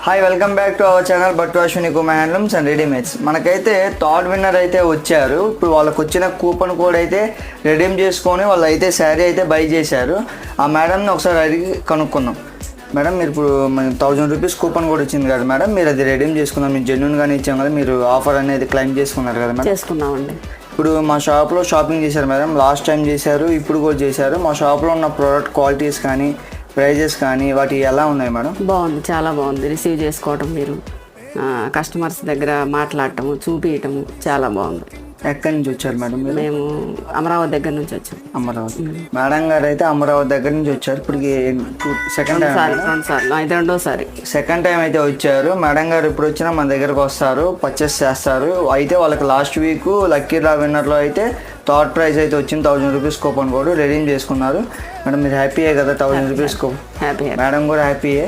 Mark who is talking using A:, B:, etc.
A: Hi, welcome back to our channel Battu Ashwini Kumar handlooms and readymades. మనకైతే third winner అయితే వచ్చారు. ఇప్పుడు వాళ్ళకి వచ్చిన కూపన్ కోడ్ అయితే రెడీమ్ చేసుకొని వాళ్ళు అయితే శారీ అయితే బై చేశారు. ఆ మేడంని ఒకసారి అడిగి కనుక్కుందాం. మేడం, మీరు ఇప్పుడు 1000 రూపీస్ కూపన్ కోడ్ వచ్చింది కదా మేడం, మీరు అది రెడీమ్ చేసుకుందాం. మీరు జెన్యున్గానే ఇచ్చాం కదా, మీరు ఆఫర్ అనేది క్లెయిమ్ చేసుకున్నారు కదా మేడం?
B: చేసుకున్నామండి.
A: ఇప్పుడు మా షాప్లో షాపింగ్ చేశారు మేడం, లాస్ట్ టైం చేశారు, ఇప్పుడు కూడా చేశారు. మా షాప్లో ఉన్న ప్రోడక్ట్ క్వాలిటీస్ కానీ ప్రైజెస్ కానీ వాటి ఎలా ఉన్నాయి మేడం?
B: బాగుంది, చాలా బాగుంది. రిసీవ్ చేసుకోవటం, మీరు కస్టమర్స్ దగ్గర మాట్లాడటము, చూపించటము చాలా బాగుంది.
A: ఎక్కడి నుంచి వచ్చారు మేడం మీరు?
B: మేము అమరావతి దగ్గర నుంచి వచ్చాం.
A: అమరావతి మేడం గారు అయితే అమరావతి దగ్గర నుంచి వచ్చారు. ఇప్పుడు సెకండ్
B: రెండోసారి
A: సెకండ్ టైం అయితే వచ్చారు. మేడం గారు ఇప్పుడు వచ్చినా మన దగ్గరకు వస్తారు, పర్చేస్ చేస్తారు. అయితే వాళ్ళకి లాస్ట్ వీక్ లక్కీ డ్రా విన్నర్లో అయితే థర్డ్ ప్రైజ్ అయితే వచ్చింది. 1000 రూపీస్ కూపన్ కోడ్ రెడీమ్ చేసుకున్నారు. మేడం, మీరు హ్యాపీయే కదా? 1000 రూపీస్
B: హ్యాపీ.
A: మేడం కూడా హ్యాపీయే.